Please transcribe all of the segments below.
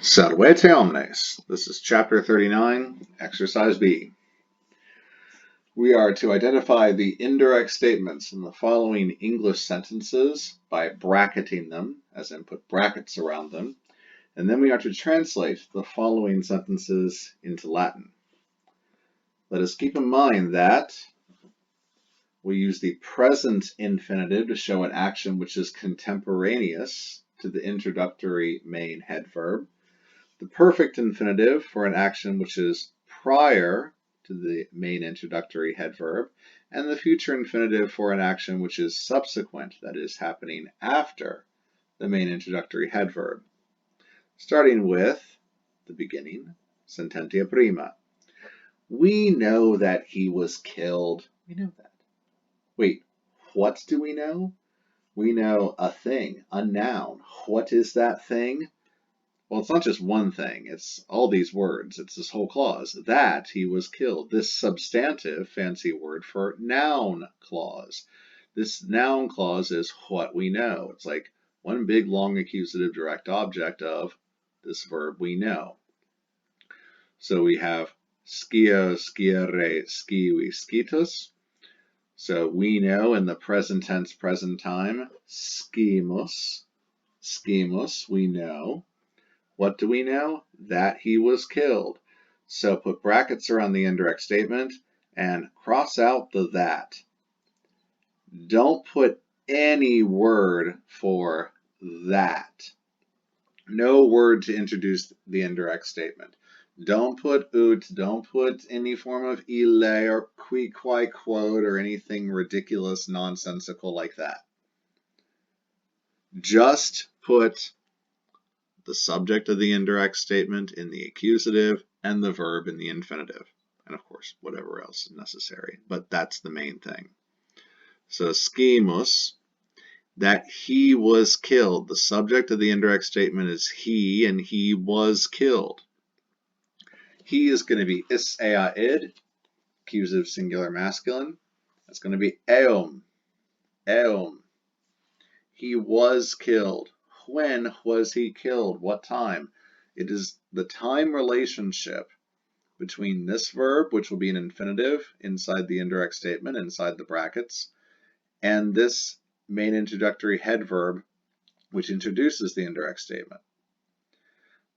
Salvete omnes. This is chapter 39, exercise B. We are to identify the indirect statements in the following English sentences by bracketing them, as in put brackets around them, and then we are to translate the following sentences into Latin. Let us keep in mind that we use the present infinitive to show an action which is contemporaneous to the introductory main head verb, the perfect infinitive for an action which is prior to the main introductory head verb, and the future infinitive for an action which is subsequent, that is, happening after the main introductory head verb. Starting with the beginning, sententia prima. We know that he was killed. We know that. Wait, what do we know? We know a thing, a noun. What is that thing? Well, it's not just one thing, it's all these words, it's this whole clause. That he was killed. This substantive, fancy word for noun clause. This noun clause is what we know. It's like one big long accusative direct object of this verb we know. So we have skio, skiere, skiwi, skitus. So we know in the present tense, present time, skimus, skimus, we know. What do we know? That he was killed. So put brackets around the indirect statement and cross out the that. Don't put any word for that. No word to introduce the indirect statement. Don't put ut, don't put any form of ille or qui, quai, quod or anything ridiculous, nonsensical like that. Just put the subject of the indirect statement in the accusative, and the verb in the infinitive. And of course, whatever else is necessary. But that's the main thing. So, skimus, that he was killed. The subject of the indirect statement is he, and he was killed. He is going to be is id, accusative singular masculine. That's going to be eum, eum. He was killed. When was he killed? What time? It is the time relationship between this verb, which will be an infinitive inside the indirect statement, inside the brackets, and this main introductory head verb, which introduces the indirect statement.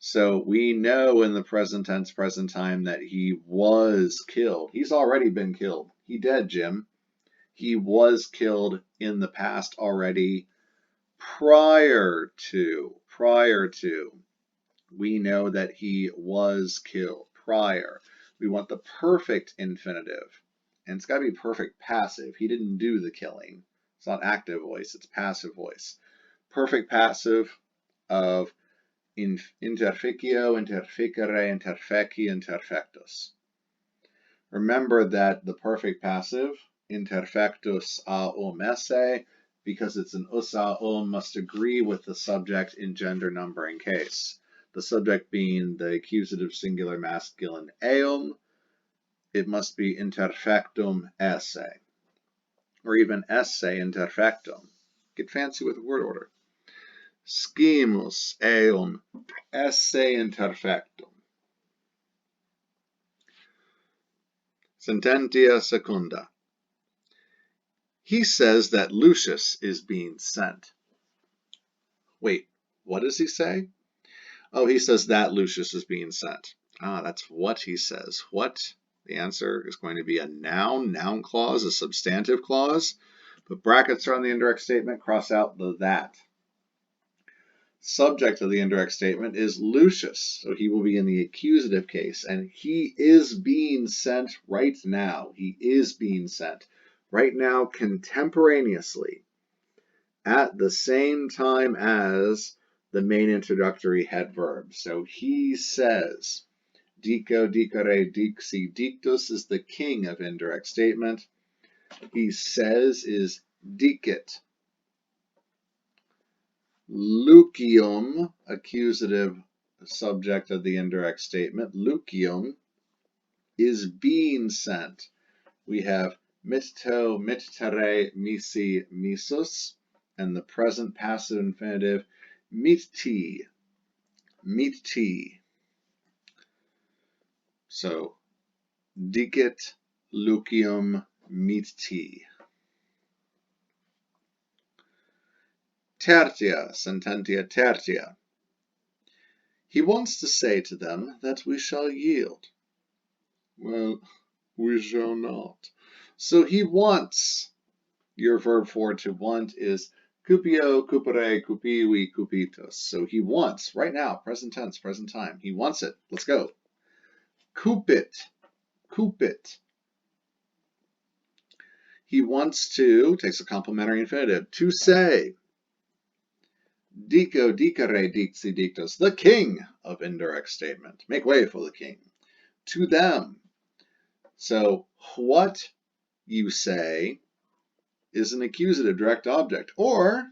So we know in the present tense, present time, that he was killed. He's already been killed. He dead, Jim. He was killed in the past already. Prior to, we know that he was killed. Prior. We want the perfect infinitive, and it's got to be perfect passive. He didn't do the killing. It's not active voice, it's passive voice. Perfect passive of interficio, interficere, interfeci, interfectus. Remember that the perfect passive, interfectus aum esse, because it's an us aum, must agree with the subject in gender numbering case. The subject being the accusative singular masculine eum, it must be interfectum esse, or even esse interfectum. Get fancy with the word order. Scimus eum esse interfectum. Sententia secunda. He says that Lucius is being sent. Wait, what does he say? Oh, he says that Lucius is being sent. Ah, that's what he says. What? The answer is going to be a noun clause, a substantive clause. Put brackets around the indirect statement, cross out the that. Subject of the indirect statement is Lucius, so he will be in the accusative case, and he is being sent right now. He is being sent right now contemporaneously at the same time as the main introductory head verb. So he says, dico, dicere, dixi, dictus is the king of indirect statement. He says is dicit. Lucium, accusative subject of the indirect statement, Lucium is being sent. We have mitto, mittere, misi, misus, and the present passive infinitive, mitti. meeti. So, dicit Lucium meeti. Tertia, sententia tertia. He wants to say to them that we shall yield. Well, we shall not. So he wants. Your verb for to want is cupio, cupere, cupivi, cupitus. So he wants, right now, present tense, present time. He wants it. Let's go. Cupit, cupit. He wants to, takes a complementary infinitive, to say. Dico, dicere, dixi, dictus, the king of indirect statement. Make way for the king. To them. So what you say is an accusative direct object, or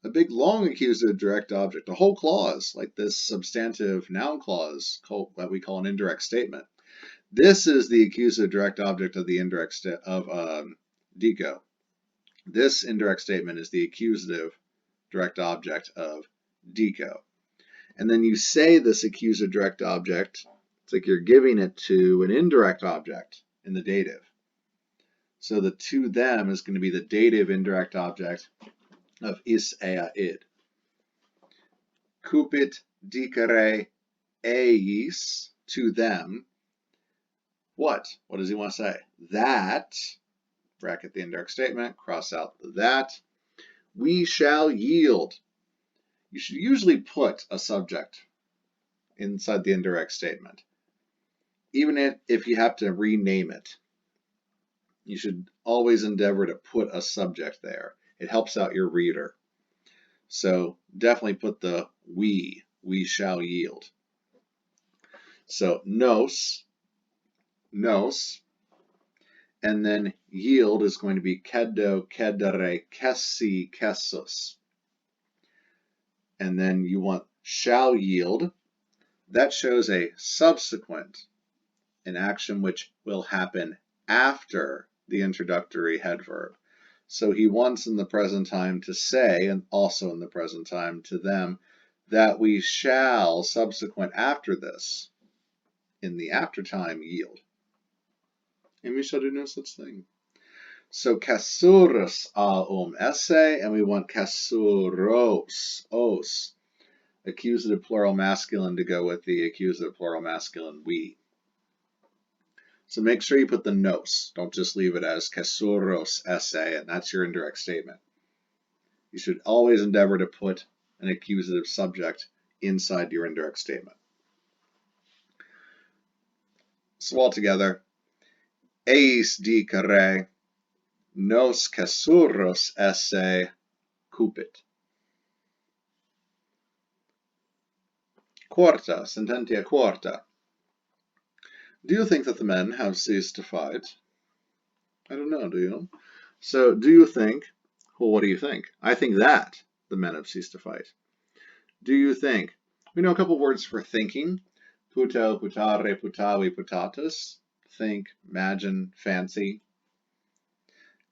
a big long accusative direct object, a whole clause, like this substantive noun clause that we call an indirect statement. This is the accusative direct object of the indirect dico. This indirect statement is the accusative direct object of dico. And then you say this accusative direct object, it's like you're giving it to an indirect object in the dative. So the to them is going to be the dative indirect object of is, ea, id. Cupit dicere eis, to them. What? What does he want to say? That, bracket the indirect statement, cross out the that, we shall yield. You should usually put a subject inside the indirect statement, even if you have to rename it. You should always endeavor to put a subject there. It helps out your reader. So definitely put the we shall yield. So nos, and then yield is going to be kedo, kedere, kesi, kesus. And then you want shall yield. That shows a subsequent, an action which will happen after the introductory head verb. So he wants in the present time to say, and also in the present time to them, that we shall, subsequent after this, in the after time, yield. And we shall do no such thing. So casurus esse, and we want casuros, os, accusative plural masculine to go with the accusative plural masculine we. So make sure you put the nos. Don't just leave it as casuros esse, and that's your indirect statement. You should always endeavor to put an accusative subject inside your indirect statement. So altogether, eis dicere nos casuros esse cupit. Quarta, sententia quarta. Do you think that the men have ceased to fight? I don't know, do you? So, do you think? Well, what do you think? I think that the men have ceased to fight. Do you think? We know a couple words for thinking. Puto, putare, putavi, putatus. Think, imagine, fancy.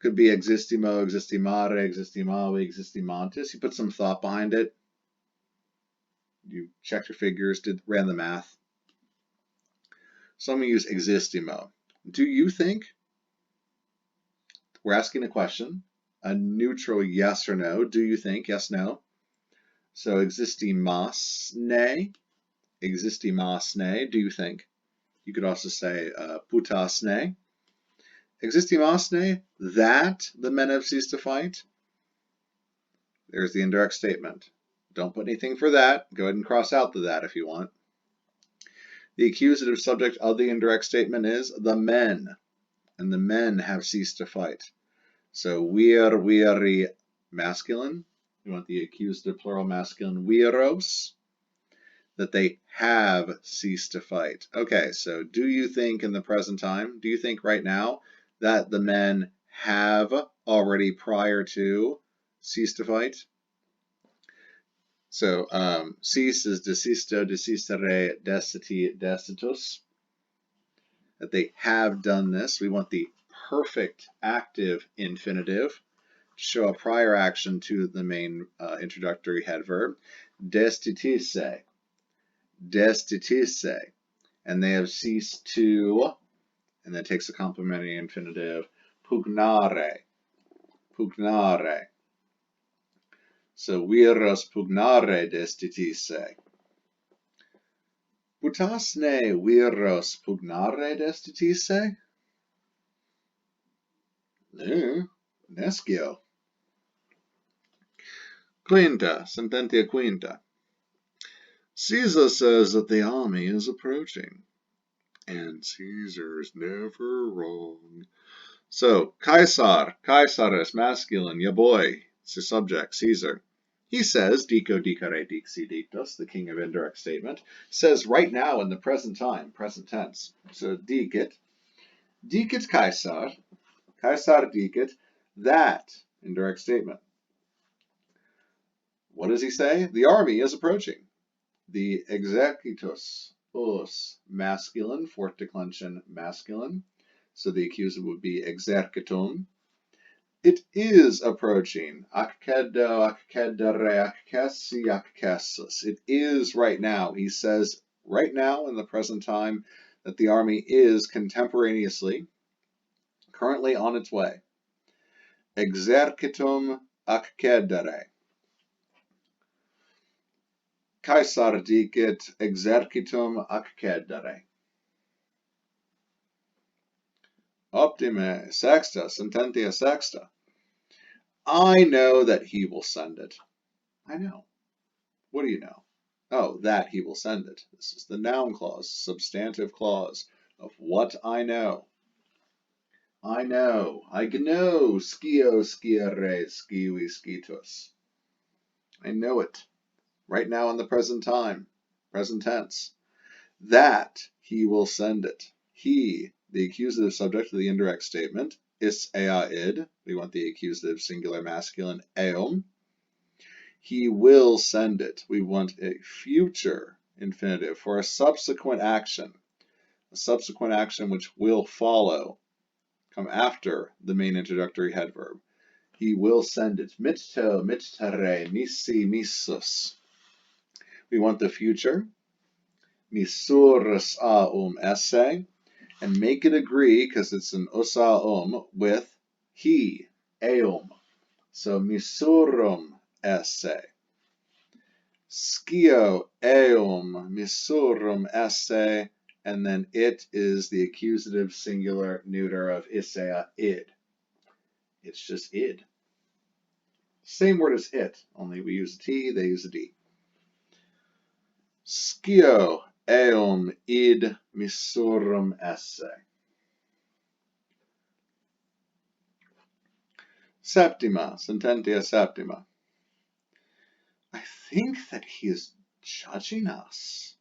Could be existimo, existimare, existimavi, existimantis. You put some thought behind it. You checked your figures, ran the math. So I'm going to use existimo. Do you think? We're asking a question, a neutral yes or no. Do you think? Yes, no. So existimasne, do you think? You could also say putasne. Existimasne, that the men have ceased to fight. There's the indirect statement. Don't put anything for that. Go ahead and cross out the that if you want. The accusative subject of the indirect statement is the men, and the men have ceased to fight. So viri, masculine. We want the accusative plural masculine viros, that they have ceased to fight. Okay, so do you think in the present time, do you think right now that the men have already prior to ceased to fight? So cease is desisto, desistere, desiti, destitus. That they have done this. We want the perfect active infinitive to show a prior action to the main introductory head verb. Destitisse. destituisse, and they have ceased to, and that takes a complementary infinitive, pugnare, pugnare. So viros pugnare destituisse. Putasne viros pugnare destituisse? No, nescio. Quinta, sententia quinta. Caesar says that the army is approaching. And Caesar's never wrong. So, Caesar is masculine, ya boy. It's the subject, Caesar. He says, dico dicere dixi dictus, the king of indirect statement, says right now in the present time, present tense. So, dicit Caesar, Caesar dicit, that, indirect statement. What does he say? The army is approaching. The executus, us, masculine, fourth declension, masculine. So the accusative would be exercitum. It is approaching. Accedo, accedere, accessi, accessus. It is right now. He says right now in the present time that the army is contemporaneously, currently on its way. Exercitum accedere. Caesar dicit exercitum accedere. Optime, sexta, sententia sexta. I know that he will send it. I know. What do you know? Oh, that he will send it. This is the noun clause, substantive clause of what I know. I know. I know. Scio, sciere, scivi, scitus. I know it. Right now in the present time. Present tense. That he will send it. He, the accusative subject of the indirect statement, is ea id. We want the accusative singular masculine eum. He will send it. We want a future infinitive for a subsequent action which will follow, come after the main introductory head verb. He will send it. Mitto, mittere, missi, missus. We want the future. Missurus aum esse, and make it agree, because it's an us aum, with he, eum. So missurum esse. Scio eum missurum esse, and then it is the accusative singular neuter of issea id. It's just id. Same word as it, only we use a T, they use a D. Scio eum id missurum esse. Septima, sententia septima. I think that he is judging us.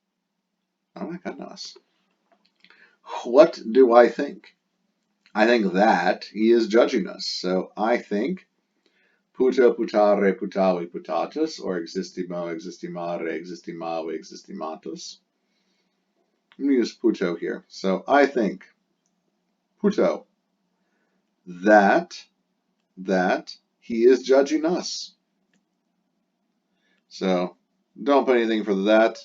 Oh my goodness. What do I think? I think that he is judging us. So I think puto, putare, putavi, putatus, or existimo, existimare, existimave, existimatus. I'm going to use puto here. So I think puto, that he is judging us. So don't put anything for that.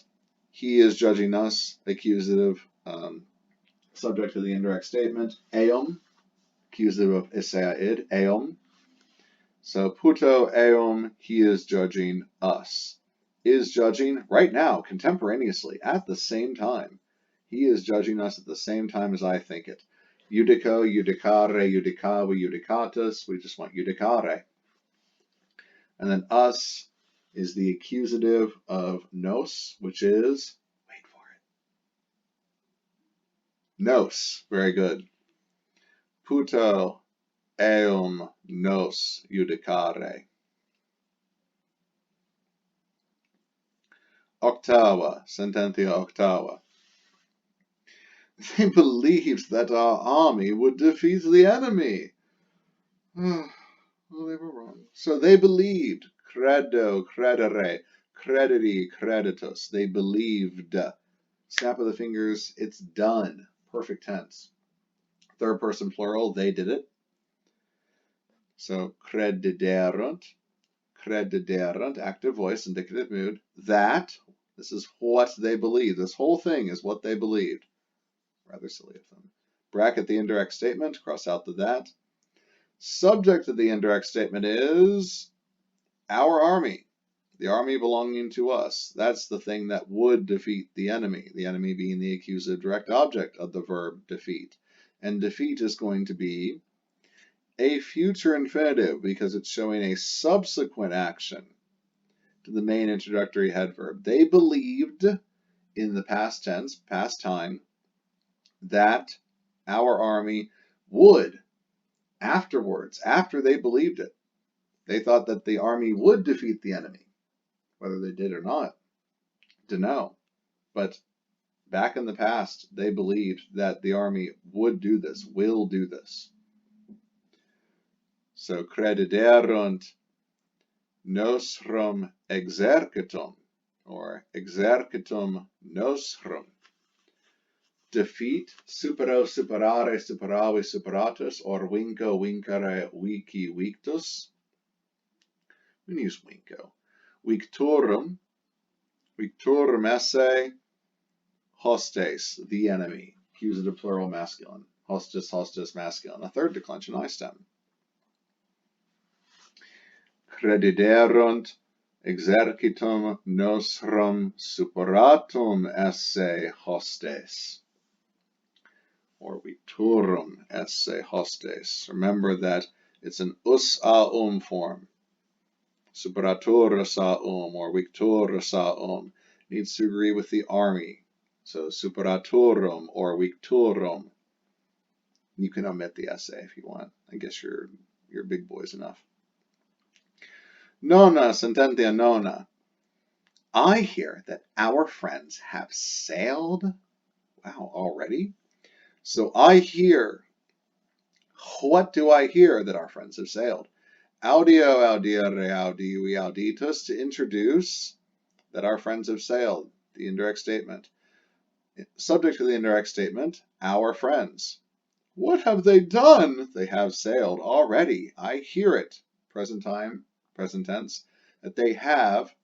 He is judging us, accusative, subject to the indirect statement. Eum, accusative of issea id, eum. So puto eum, he is judging us. Is judging right now, contemporaneously, at the same time. He is judging us at the same time as I think it. Judico, judicare, judicavi, judicatus. We just want judicare. And then us is the accusative of nos, which is, wait for it. Nos, very good. Puto eum nos judicare. Octava, sententia octava. They believed that our army would defeat the enemy. Well, they were wrong. So they believed. Credo, credere, credidi, creditus. They believed. Snap of the fingers, it's done. Perfect tense. Third person plural, they did it. So crediderunt, active voice, indicative mood. That, This is what they believe. This whole thing is what they believed. Rather silly of them. Bracket the indirect statement, cross out the that. Subject of the indirect statement is our army, the army belonging to us. That's the thing that would defeat the enemy being the accusative direct object of the verb defeat. And defeat is going to be a future infinitive because it's showing a subsequent action to the main introductory head verb. They believed in the past tense, past time, that our army would, afterwards, after they believed it, they thought that the army would defeat the enemy. Whether they did or not, to know. But back in the past, they believed that the army would do this, will do this. So, crediderunt nostrum exercitum, or exercitum nostrum. Defeat, supero, superare, superavi, superatus, or vinco, vincere, vici, victus. We can use vinco. Victorum esse, hostes, the enemy. Accusative plural masculine. Hostis, hostis, masculine. A third declension I stem. Crediderunt exercitum nostrum superatum esse hostes. Or victorum esse hostes. Remember that it's an us a form. Superaturus a or victorus a needs to agree with the army. So superatorum or victorum. You can omit the essay if you want. I guess you're big boys enough. Nona, sententia nona. I hear that our friends have sailed. Wow, already? So I hear. What do I hear? That our friends have sailed. Audio, audire, audivi, auditus, to introduce that our friends have sailed, the indirect statement. Subject to the indirect statement, our friends. What have they done? They have sailed already. I hear it, present time, present tense, that they have,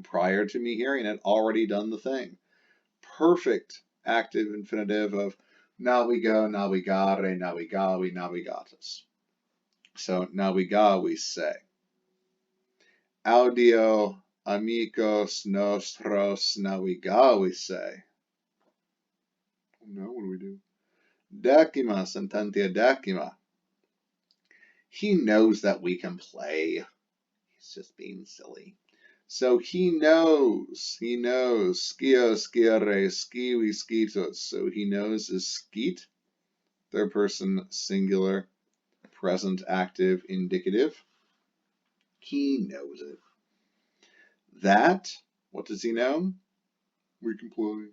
prior to me hearing it, already done the thing. Perfect active infinitive of navigo, navigare, navigavi, navigatus. So naviga, we say. Audio amigos nostros naviga, we say. No, what do we do? Decima, sententia decima. He knows that we can play. He's just being silly. So he knows. Skio, skiere, skiwi, skitos. So he knows is skeet. Third person singular. Present active indicative. He knows it. That, what does he know? We can play.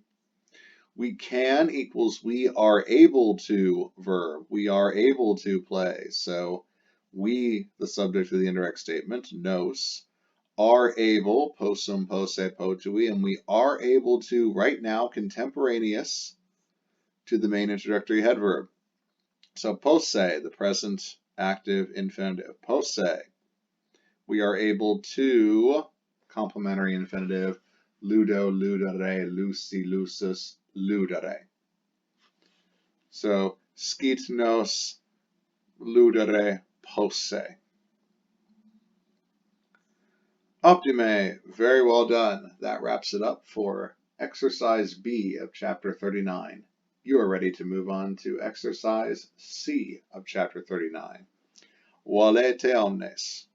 We can equals we are able to verb. We are able to play. So we, the subject of the indirect statement, nos, are able, possum, posse, potui, and we are able to, right now, contemporaneous to the main introductory head verb. So posse, the present active infinitive. Posse, we are able to, complementary infinitive, ludo, ludere, luci, lusus, ludere. So skit nos, ludere, posse. Optime, very well done. That wraps it up for exercise B of chapter 39. You are ready to move on to exercise C of chapter 39. Valete omnes.